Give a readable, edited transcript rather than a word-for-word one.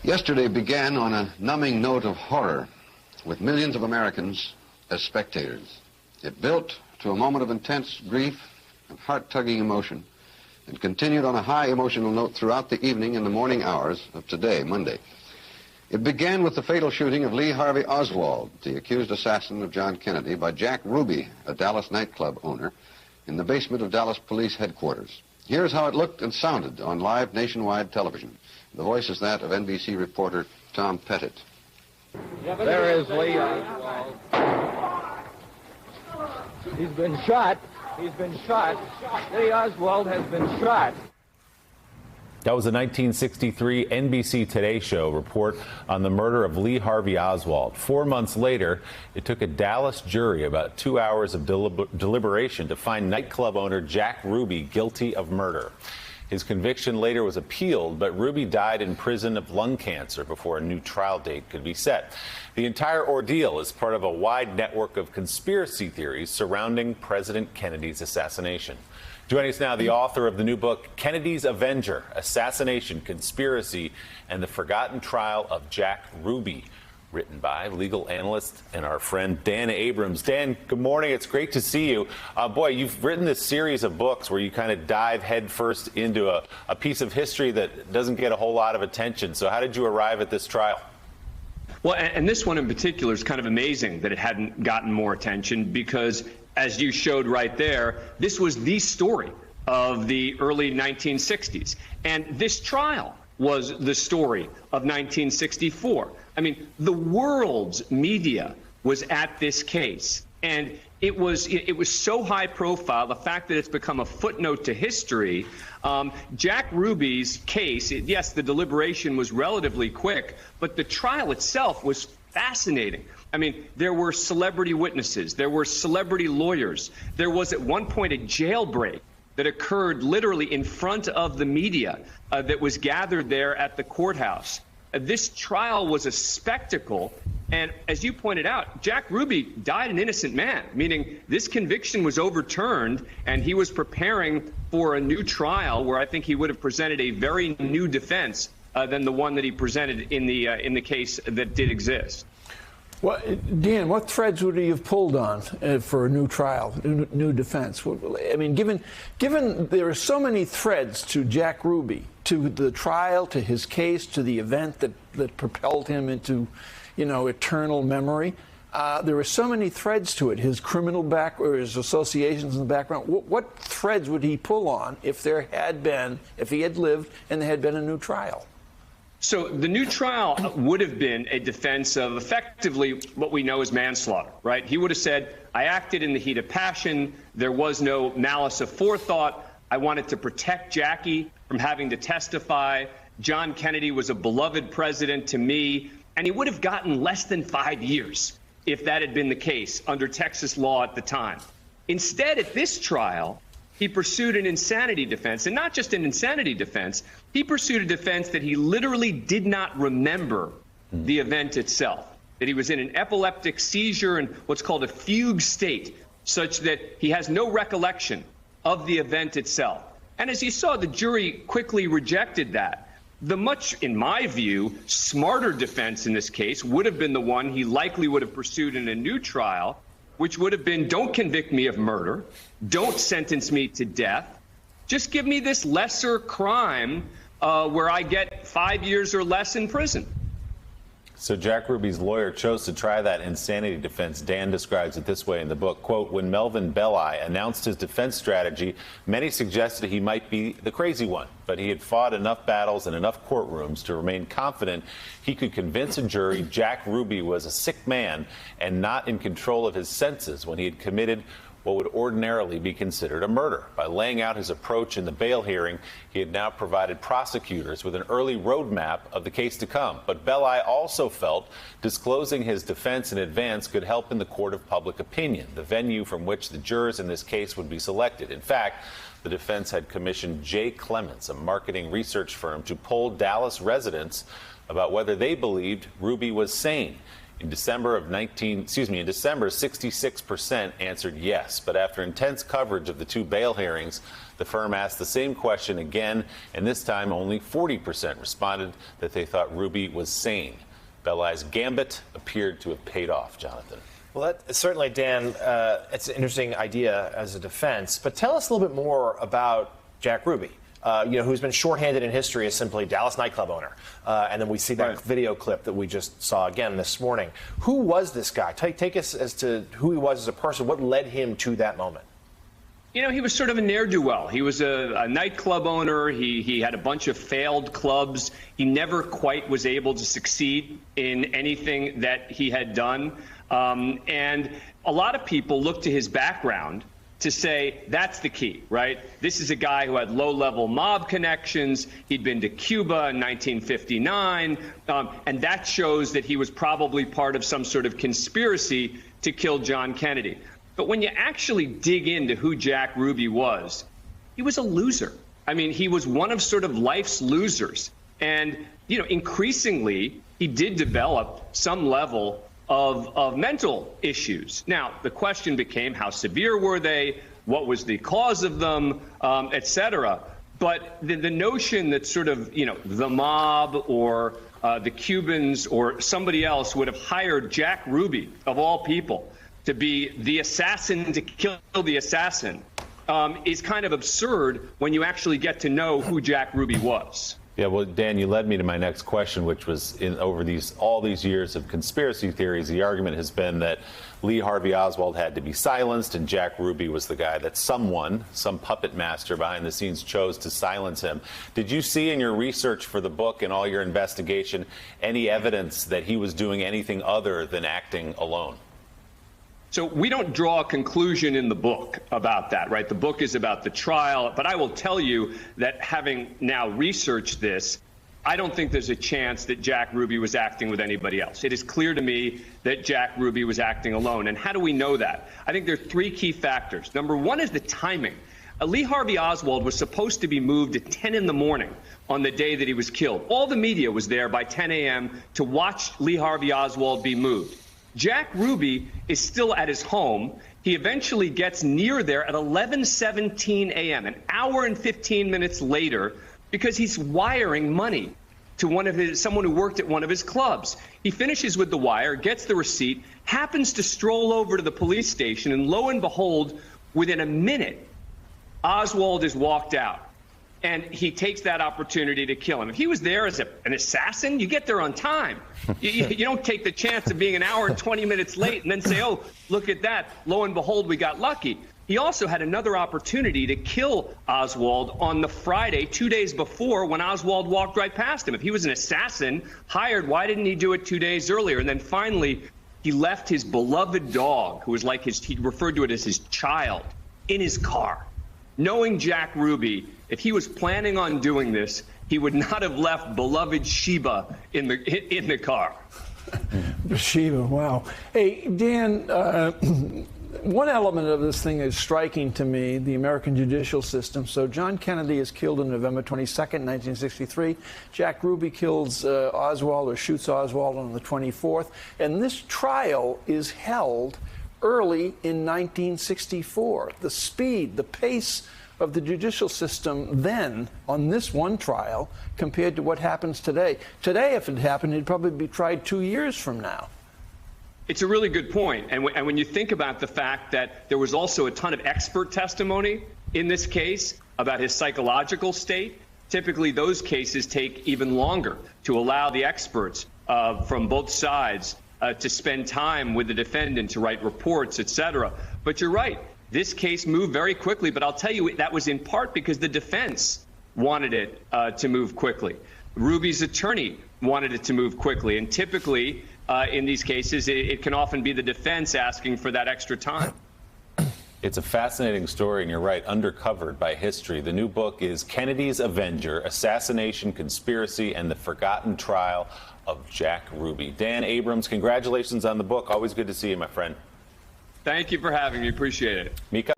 Yesterday began on a numbing note of horror, with millions of Americans as spectators. It built to a moment of intense grief and heart-tugging emotion, and continued on a high emotional note throughout the evening and the morning hours of today, Monday. It began with the fatal shooting of Lee Harvey Oswald, the accused assassin of John Kennedy, by Jack Ruby, a Dallas nightclub owner, in the basement of Dallas Police Headquarters. Here's how it looked and sounded on live nationwide television. The voice is that of NBC reporter Tom Pettit. There is Lee Oswald. He's been shot. He's been shot. Lee Oswald has been shot. That was a 1963 NBC Today Show report on the murder of Lee Harvey Oswald. 4 months later, it took a Dallas jury about 2 hours of deliberation to find nightclub owner Jack Ruby guilty of murder. His conviction later was appealed, but Ruby died in prison of lung cancer before a new trial date could be set. The entire ordeal is part of a wide network of conspiracy theories surrounding President Kennedy's assassination. Joining us now, the author of the new book, Kennedy's Avenger, Assassination, Conspiracy, and the Forgotten Trial of Jack Ruby, written by legal analyst and our friend Dan Abrams. Dan, good morning. It's great to see you. Boy, you've written this series of books where you kind of dive headfirst into a piece of history that doesn't get a whole lot of attention. So how did you arrive at this trial? Well, and this one in particular is kind of amazing that it hadn't gotten more attention because, as you showed right there, this was the story of the early 1960s. And this trial was the story of 1964. I mean, the world's media was at this case, and it was so high profile, the fact that it's become a footnote to history. Jack Ruby's case, yes, the deliberation was relatively quick, but the trial itself was fascinating. I mean, there were celebrity witnesses, there were celebrity lawyers, there was at one point a jailbreak that occurred literally in front of the media that was gathered there at the courthouse. This trial was a spectacle, and as you pointed out, Jack Ruby died an innocent man, meaning this conviction was overturned, and he was preparing for a new trial where I think he would have presented a very new defense than the one that he presented in the case that did exist. Well, Dan, what threads would he have pulled on for a new trial, new defense? I mean, given there are so many threads to Jack Ruby, to the trial, to his case, to the event that propelled him into, eternal memory. There were so many threads to it. His criminal or his associations in the background. What threads would he pull on if he had lived and there had been a new trial? So the new trial would have been a defense of effectively what we know as manslaughter, right? He would have said, I acted in the heat of passion. There was no malice aforethought. I wanted to protect Jackie from having to testify. John Kennedy was a beloved president to me. And he would have gotten less than 5 years if that had been the case under Texas law at the time. Instead, at this trial, he pursued an insanity defense, and not just an insanity defense. He pursued a defense that he literally did not remember the event itself, that he was in an epileptic seizure and what's called a fugue state, such that he has no recollection of the event itself. And as you saw, the jury quickly rejected that. The much, in my view, smarter defense in this case would have been the one he likely would have pursued in a new trial, which would have been, don't convict me of murder, don't sentence me to death, just give me this lesser crime where I get 5 years or less in prison. So Jack Ruby's lawyer chose to try that insanity defense. Dan describes it this way in the book, quote, when Melvin Belli announced his defense strategy, many suggested he might be the crazy one, but he had fought enough battles in enough courtrooms to remain confident he could convince a jury Jack Ruby was a sick man and not in control of his senses when he had committed what would ordinarily be considered a murder. By laying out his approach in the bail hearing, he had now provided prosecutors with an early roadmap of the case to come. But Belli also felt disclosing his defense in advance could help in the court of public opinion, the venue from which the jurors in this case would be selected. In fact, the defense had commissioned Jay Clements, a marketing research firm, to poll Dallas residents about whether they believed Ruby was sane. In December, 66% answered yes. But after intense coverage of the two bail hearings, the firm asked the same question again, and this time only 40% responded that they thought Ruby was sane. Belli's gambit appeared to have paid off, Jonathan. Well, that, certainly, Dan, it's an interesting idea as a defense. But tell us a little bit more about Jack Ruby. Who's been shorthanded in history as simply Dallas nightclub owner. And then we see that video clip that we just saw again this morning. Who was this guy? Take us as to who he was as a person. What led him to that moment? You know, he was sort of a ne'er-do-well. He was a nightclub owner. He had a bunch of failed clubs. He never quite was able to succeed in anything that he had done. And a lot of people look to his background to say that's the key, right? This is a guy who had low-level mob connections. He'd been to Cuba in 1959, and that shows that he was probably part of some sort of conspiracy to kill John Kennedy. But when you actually dig into who Jack Ruby was, he was a loser. I mean, he was one of sort of life's losers. And, increasingly, he did develop some level of mental issues. Now, the question became, how severe were they? What was the cause of them, et cetera? But the notion that sort of, the mob or the Cubans or somebody else would have hired Jack Ruby, of all people, to be the assassin to kill the assassin is kind of absurd when you actually get to know who Jack Ruby was. Yeah, well, Dan, you led me to my next question, which was over all these years of conspiracy theories, the argument has been that Lee Harvey Oswald had to be silenced, and Jack Ruby was the guy that some puppet master behind the scenes chose to silence him. Did you see in your research for the book and all your investigation any evidence that he was doing anything other than acting alone? So we don't draw a conclusion in the book about that, right? The book is about the trial, but I will tell you that having now researched this, I don't think there's a chance that Jack Ruby was acting with anybody else. It is clear to me that Jack Ruby was acting alone. And how do we know that? I think there are three key factors. Number one is the timing. Lee Harvey Oswald was supposed to be moved at 10 in the morning on the day that he was killed. All the media was there by 10 a.m. to watch Lee Harvey Oswald be moved. Jack Ruby is still at his home. He eventually gets near there at 11:17 a.m., an hour and 15 minutes later, because he's wiring money to someone who worked at one of his clubs. He finishes with the wire, gets the receipt, happens to stroll over to the police station, and lo and behold, within a minute, Oswald is walked out. And he takes that opportunity to kill him. If he was there as an assassin, you get there on time. You don't take the chance of being an hour and 20 minutes late and then say, oh, look at that. Lo and behold, we got lucky. He also had another opportunity to kill Oswald on the Friday, 2 days before, when Oswald walked right past him. If he was an assassin hired, why didn't he do it 2 days earlier? And then finally, he left his beloved dog, who was like he referred to it as his child, in his car. Knowing Jack Ruby, if he was planning on doing this, he would not have left beloved Sheba in the car. Sheba, wow. Hey, Dan, one element of this thing is striking to me, the American judicial system. So John Kennedy is killed on November 22nd, 1963. Jack Ruby kills Oswald or shoots Oswald on the 24th. And this trial is held early in 1964. The speed, the pace of the judicial system then on this one trial compared to what happens today. Today, if it happened, it'd probably be tried 2 years from now. It's a really good point. And when you think about the fact that there was also a ton of expert testimony in this case about his psychological state, typically those cases take even longer to allow the experts from both sides to spend time with the defendant, to write reports, et cetera. But you're right. This case moved very quickly, but I'll tell you that was in part because the defense wanted it to move quickly. Ruby's attorney wanted it to move quickly, and typically in these cases, it can often be the defense asking for that extra time. It's a fascinating story, and you're right, undercovered by history. The new book is Kennedy's Avenger, Assassination, Conspiracy, and the Forgotten Trial of Jack Ruby. Dan Abrams, congratulations on the book. Always good to see you, my friend. Thank you for having me. Appreciate it. Mika?